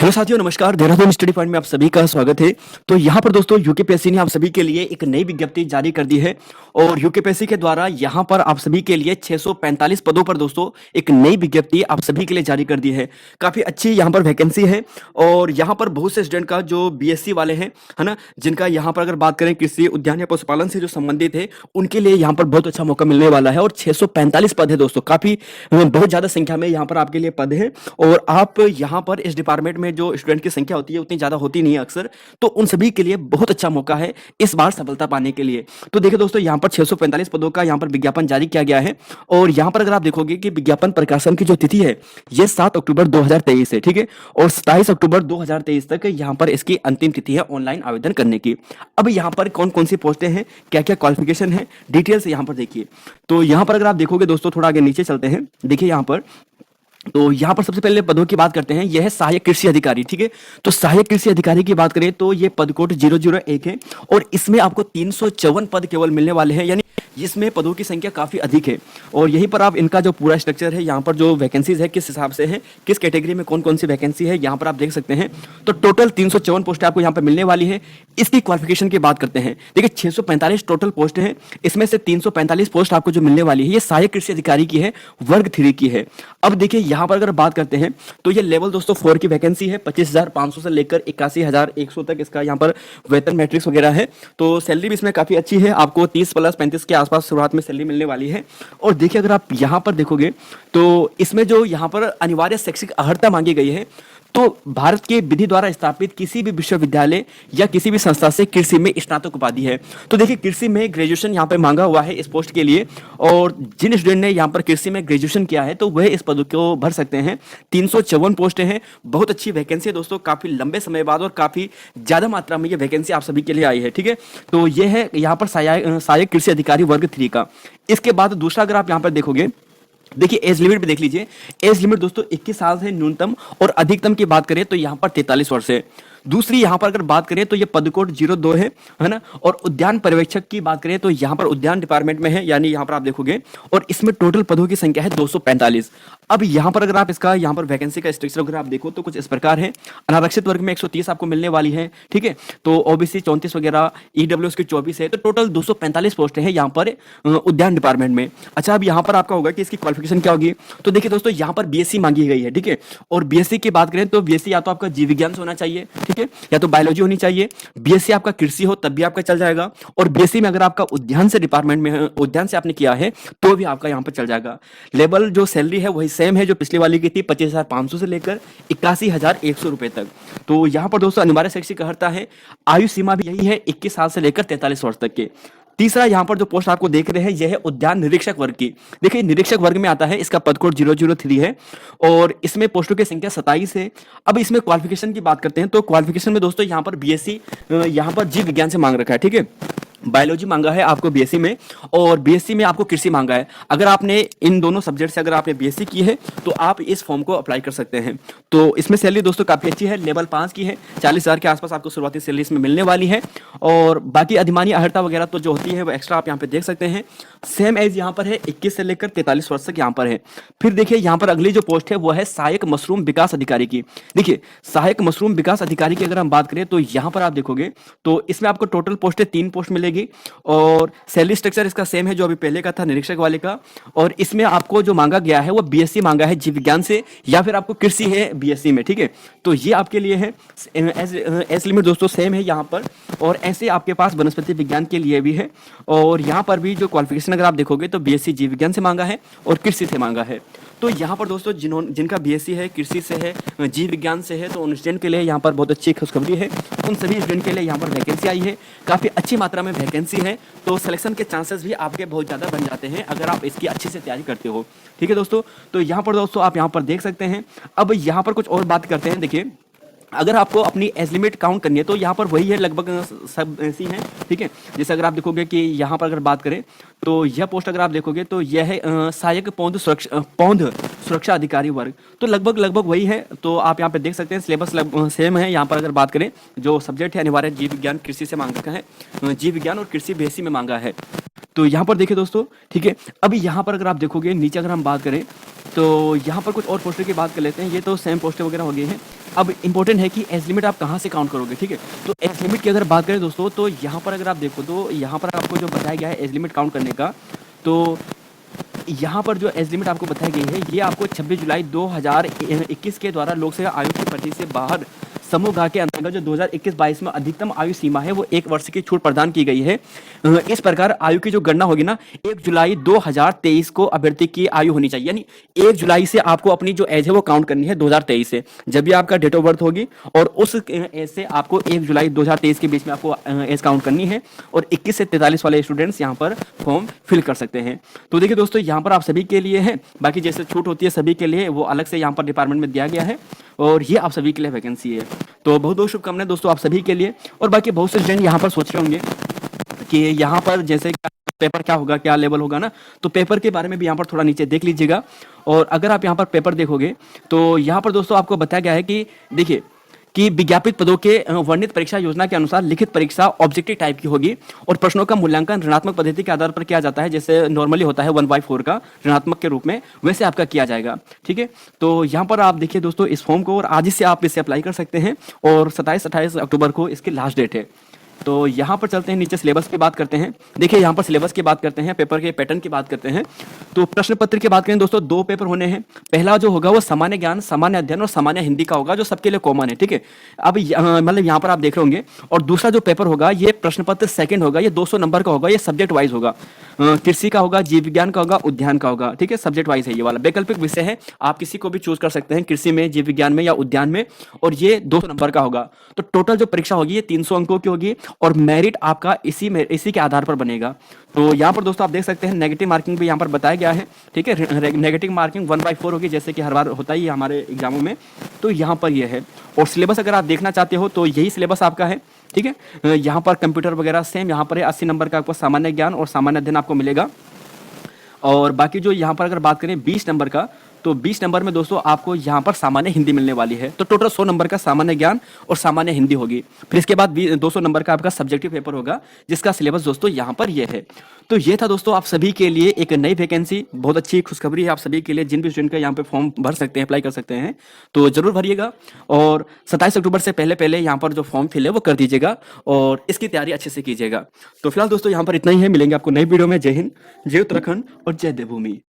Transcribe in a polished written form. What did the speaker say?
Hello साथियों, नमस्कार। Dehradun study point में आप सभी का स्वागत है। तो यहाँ पर दोस्तों यूकेपीएससी ने आप सभी के लिए एक नई विज्ञप्ति जारी कर दी है और यूकेपीएससी के द्वारा यहाँ पर आप सभी के लिए 645 पदों पर दोस्तों एक नई विज्ञप्ति आप सभी के लिए जारी कर दी है। काफ़ी अच्छी यहाँ पर वैकेंसी है और यहाँ पर बहुत से स्टूडेंट का जो बीएससी वाले हैं, है ना, जिनका यहाँ पर अगर बात करें कृषि उद्यान या पशुपालन से जो संबंधित है, उनके लिए यहाँ पर बहुत अच्छा मौका मिलने वाला है। और 645 पद है दोस्तों, काफ़ी बहुत ज़्यादा संख्या में यहाँ पर आपके लिए पद है। और आप यहाँ पर इस डिपार्टमेंट में जो स्टूडेंट की संख्या होती है उतनी ज्यादा होती नहीं है अक्सर, तो उन सभी के लिए बहुत अच्छा मौका है इस बार सफलता पाने के लिए। तो देखिए दोस्तों, यहाँ पर 645 पदों का यहाँ पर विज्ञापन जारी किया गया है और यहाँ पर अगर आप देखोगे कि विज्ञापन प्रकाशन की जो तिथि है ये 7 अक्टूबर 2023 है, ठीक है। और 27 अक्टूबर 2023 तक यहाँ पर इसकी अंतिम तिथि है ऑनलाइन आवेदन करने की। अब यहाँ पर कौन कौन सी पोस्टें हैं, क्या क्या क्वालिफिकेशन है, डिटेल से यहाँ पर देखिए। तो यहाँ पर अगर आप देखोगे दोस्तों, थोड़ा आगे नीचे चलते हैं, देखिए यहाँ पर। तो यहाँ पर सबसे पहले पदों की बात करते हैं। यह है सहायक कृषि अधिकारी, ठीक है। तो सहायक कृषि अधिकारी की बात करें तो ये पद कोड 001 है और इसमें आपको 354 पद केवल मिलने वाले हैं, यानी इसमें पदों की संख्या काफी अधिक है। और यहीं पर आप इनका जो पूरा स्ट्रक्चर है, यहाँ पर जो वैकेंसीज है किस हिसाब से है, किस कैटेगरी में कौन कौन सी वैकेंसी है, यहाँ पर आप देख सकते हैं। तो टोटल 354 पोस्ट आपको यहाँ पर मिलने वाली है। इसकी क्वालिफिकेशन की बात करते हैं, देखिए 645 टोटल पोस्ट है, इसमें से 345 पोस्ट आपको जो मिलने वाली है ये सहायक कृषि अधिकारी की है, वर्ग 3 की है। अब देखिए यहाँ पर अगर बात करते हैं तो ये लेवल दोस्तों 4 की वैकेंसी है। 25,500 से लेकर 81,100 तक इसका यहाँ पर वेतन मैट्रिक्स वगैरह है। तो सैलरी भी इसमें काफी अच्छी है, आपको 30 प्लस 35 के आसपास शुरुआत में सैलरी मिलने वाली है। और देखिए अगर आप यहाँ पर देखोगे तो इसमें जो यहाँ पर अनिवार्य शैक्षिक अर्हता मांगी गई है, तो भारत के विधि द्वारा स्थापित किसी भी विश्वविद्यालय या किसी भी संस्था से कृषि में स्नातक उपाधि है। तो देखिए कृषि में ग्रेजुएशन यहाँ पे मांगा हुआ है इस पोस्ट के लिए, और जिन स्टूडेंट ने यहाँ पर कृषि में ग्रेजुएशन किया है तो वह इस पद को भर सकते हैं। 354 पोस्टें हैं, बहुत अच्छी वैकेंसी है दोस्तों, काफी लंबे समय बाद और काफी ज्यादा मात्रा में ये वैकेंसी आप सभी के लिए आई है, ठीक है। तो ये है यहाँ पर सहायक कृषि अधिकारी वर्ग 3 का। इसके बाद दूसरा अगर आप यहाँ पर देखोगे, देखिए एज लिमिट भी देख लीजिए। एज लिमिट दोस्तों 21 साल है न्यूनतम, और अधिकतम की बात करें तो यहाँ पर 43 वर्ष है। दूसरी यहाँ पर अगर बात करें तो ये पद कोड 02 है ना। और उद्यान पर्यवेक्षक की बात करें तो यहाँ पर उद्यान डिपार्टमेंट में है, यानी यहाँ पर आप देखोगे, और इसमें टोटल पदों की संख्या है 245। अब यहाँ पर अगर आप इसका यहाँ पर वैकेंसी का स्ट्रक्चर अगर आप देखो तो कुछ इस प्रकार है। अनारक्षित वर्ग में 130 आपको मिलने वाली है, ठीक है। तो ओबीसी 34 वगैरह, ईडब्ल्यूएस की 24 है। तो टोटल 245 पोस्ट है यहाँ पर उद्यान डिपार्टमेंट में। अच्छा, अब यहाँ पर आपका होगा कि इसकी क्वालिफिकेशन क्या होगी। तो देखिए दोस्तों, यहाँ पर बीएससी मांगी गई है, ठीक है। और बीएससी की बात करें तो बीएससी या तो आपका जीव विज्ञान से होना चाहिए, ठीक है, या तो बायोलॉजी होनी चाहिए। बीएससी आपका कृषि हो तब भी आपका चल जाएगा, और बीएससी में अगर आपका उद्यान से डिपार्टमेंट में उद्यान से आपने किया है तो भी आपका यहाँ पर चल जाएगा। लेवल जो सैलरी है वही सेम है जो पिछली वाली की थी, 25,500 से लेकर 81,100 रुपए तक। तो यहाँ पर दोस्तों अनिवार्य शैक्षिक अर्हता है, आयु सीमा भी यही है 21 साल से लेकर 43 वर्ष तक के। तीसरा यहाँ पर जो पोस्ट आपको देख रहे हैं यह है उद्यान निरीक्षक वर्ग की। देखिए निरीक्षक वर्ग में आता है, इसका पद कोड 003 है और इसमें पोस्टों की संख्या 27 है। अब इसमें क्वालिफिकेशन की बात करते हैं तो क्वालिफिकेशन में दोस्तों यहाँ पर बीएससी यहाँ पर जीव विज्ञान से मांग रखा है, ठीक है। बायोलॉजी मांगा है आपको बीएससी में, और बीएससी में आपको कृषि मांगा है। अगर आपने इन दोनों सब्जेक्ट से अगर आपने बीएससी की है तो आप इस फॉर्म को अप्लाई कर सकते हैं। तो इसमें सैलरी दोस्तों काफी अच्छी है, लेवल 5 की है, 40,000 के आसपास आपको शुरुआती सैलरी इसमें मिलने वाली है। और बाकी अधिमानी अर्हता वगैरह तो जो होती है वो एक्स्ट्रा आप यहाँ पे देख सकते हैं। सेम एज यहाँ पर है, 21 से लेकर 43 वर्ष तक यहाँ पर है। फिर देखिए यहाँ पर अगली जो पोस्ट है वो है सहायक मशरूम विकास अधिकारी की। देखिए सहायक मशरूम विकास अधिकारी की अगर हम बात करें तो यहाँ पर आप देखोगे तो इसमें आपको टोटल पोस्ट 3 पोस्ट मिलेगी, और सैलरी स्ट्रक्चर इसका सेम है जो अभी पहले का था निरीक्षक वाले का। और इसमें आपको जो मांगा गया है वो बीएससी मांगा है जीव विज्ञान से, या फिर आपको कृषि है बीएससी में, ठीक है। तो ये आपके लिए है। एज लिमिट दोस्तों सेम है यहाँ पर, और ऐसे आपके पास वनस्पति विज्ञान के लिए भी है। और यहाँ पर भी जो क्वालिफिकेशन अगर आप देखोगे तो बीएससी जीव विज्ञान से मांगा है और कृषि से मांगा है। तो यहाँ पर दोस्तों जिनका बीएससी है, कृषि से है, जीव विज्ञान से है, तो उन स्टूडेंट के लिए यहाँ पर बहुत अच्छी खुशखबरी है। उन सभी स्टूडेंट के लिए यहाँ पर वैकेंसी आई है, काफ़ी अच्छी मात्रा में वैकेंसी है। तो सिलेक्शन के चांसेस भी आपके बहुत ज़्यादा बन जाते हैं अगर आप इसकी अच्छे से तैयारी करते हो, ठीक है दोस्तों। तो यहाँ पर दोस्तों आप यहाँ पर देख सकते हैं। अब यहाँ पर कुछ और बात करते हैं। देखिए अगर आपको अपनी एज लिमिट काउंट करनी है तो यहाँ पर वही है, लगभग सब ऐसी हैं, ठीक है। जैसे अगर आप देखोगे कि यहाँ पर अगर बात करें तो यह पोस्ट अगर आप देखोगे तो यह है सहायक पौध सुरक्षा अधिकारी वर्ग, तो लगभग वही है। तो आप यहाँ पे देख सकते हैं सिलेबस सेम है। यहाँ पर अगर बात करें जो सब्जेक्ट है अनिवार्य जीव विज्ञान कृषि से मांग रखा है, जीव विज्ञान और कृषि बीएससी में मांगा है। तो यहाँ पर देखिए दोस्तों, ठीक है। अभी यहाँ पर अगर आप देखोगे नीचे अगर हम बात करें तो यहाँ पर कुछ और पोस्टर की बात कर लेते हैं। ये तो सेम पोस्टर वगैरह हो गए हैं। अब इम्पोर्टेंट है कि एज लिमिट आप कहाँ से काउंट करोगे, ठीक है। तो एज लिमिट की अगर बात करें दोस्तों, तो यहाँ पर अगर आप देखो तो यहाँ पर आपको जो बताया गया है एज लिमिट काउंट करने का, तो यहाँ पर जो एज लिमिट आपको बताई गई है, ये आपको 26 जुलाई 2021 के द्वारा लोक सेवा आयोग की भर्ती से बाहर समूह ग के अंतर्गत जो 2021-22 में अधिकतम आयु सीमा है वो 1 वर्ष की छूट प्रदान की गई है। इस प्रकार आयु की जो गणना होगी ना, 1 जुलाई 2023 को अभ्यर्थी की आयु होनी चाहिए, यानी 1 जुलाई से आपको अपनी जो एज है वो काउंट करनी है 2023 से, जब भी आपका डेट ऑफ बर्थ होगी, और उस एज से आपको 1 जुलाई 2023 के बीच में आपको एज काउंट करनी है। और 21 से 43 वाले स्टूडेंट्स यहाँ पर फॉर्म फिल कर सकते हैं। तो देखिए दोस्तों, यहाँ पर आप सभी के लिए है, बाकी जैसे छूट होती है सभी के लिए वो अलग से यहाँ पर डिपार्टमेंट में दिया गया है, और ये आप सभी के लिए वैकेंसी है। तो बहुत बहुत शुभकामनाएं दोस्तों आप सभी के लिए। और बाकी बहुत से स्टूडेंट यहाँ पर सोच रहे होंगे कि यहाँ पर जैसे पेपर क्या होगा, क्या लेवल होगा ना, तो पेपर के बारे में भी यहाँ पर थोड़ा नीचे देख लीजिएगा। और अगर आप यहाँ पर पेपर देखोगे तो यहाँ पर दोस्तों आपको बताया गया है कि देखिए कि विज्ञापित पदों के वर्णित परीक्षा योजना के अनुसार लिखित परीक्षा ऑब्जेक्टिव टाइप की होगी, और प्रश्नों का मूल्यांकन ऋणात्मक पद्धति के आधार पर किया जाता है, जैसे नॉर्मली होता है 1/4 का ऋणात्मक के रूप में, वैसे आपका किया जाएगा, ठीक है। तो यहाँ पर आप देखिए दोस्तों इस फॉर्म को, और आज ही से आप इसे अप्लाई कर सकते हैं, और 27-28 अक्टूबर को इसकी लास्ट डेट है। तो यहाँ पर चलते हैं नीचे, सिलेबस की बात करते हैं। देखिए यहाँ पर सिलेबस की बात करते हैं, पेपर के पैटर्न की बात करते हैं। तो प्रश्न पत्र की बात करें दोस्तों, 2 पेपर होने हैं। पहला जो होगा वो सामान्य ज्ञान, सामान्य अध्ययन और सामान्य हिंदी का होगा, जो सबके लिए कॉमन है, ठीक है। अब मतलब यहाँ पर आप देख रहे होंगे। और दूसरा जो पेपर होगा ये प्रश्न पत्र सेकंड होगा, ये 200 नंबर का होगा, ये सब्जेक्ट वाइज होगा। कृषि का होगा, जीव विज्ञान का होगा, उद्यान का होगा, ठीक है। सब्जेक्ट वाइज है ये वाला, वैकल्पिक विषय है, आप किसी को भी चूज कर सकते हैं, कृषि में, जीव विज्ञान में या उद्यान में, और ये 200 नंबर का होगा। तो टोटल जो परीक्षा होगी ये 300 अंकों की होगी, और मेरिट आपका इसी के आधार पर बनेगा। तो यहाँ पर दोस्तों आप देख सकते हैं नेगेटिव मार्किंग भी यहाँ पर बताया गया है, ठीक है। नेगेटिव मार्किंग 1/4 होगी, जैसे कि हर बार होता ही है हमारे एग्जामों में। तो यहाँ पर ये है, और सिलेबस अगर आप देखना चाहते हो तो यही सिलेबस आपका है, ठीक है। यहाँ पर कंप्यूटर वगैरह सेम यहाँ पर है, 80 नंबर का आपको सामान्य ज्ञान और सामान्य अध्ययन आपको मिलेगा। और बाकी जो यहाँ पर अगर बात करें 20 नंबर का, तो 20 नंबर में दोस्तों आपको यहाँ पर सामान्य हिंदी मिलने वाली है। तो टोटल 100 नंबर का सामान्य ज्ञान और सामान्य हिंदी होगी। फिर इसके बाद 200 नंबर का आपका सब्जेक्टिव पेपर होगा, जिसका सिलेबस दोस्तों यहाँ पर ये है। तो ये था दोस्तों आप सभी के लिए एक नई वैकेंसी, बहुत अच्छी खुशखबरी है आप सभी के लिए, जिन भी स्टूडेंट का यहाँ पे फॉर्म भर सकते हैं, अप्लाई कर सकते हैं, तो जरूर भरिएगा। और 27 अक्टूबर से पहले पहले यहाँ पर जो फॉर्म फिल है वो कर दीजिएगा, और इसकी तैयारी अच्छे से कीजिएगा। तो फिलहाल दोस्तों यहाँ पर इतना ही है, मिलेंगे आपको नई वीडियो में। जय हिंद, जय उत्तराखंड और जय देवभूमि।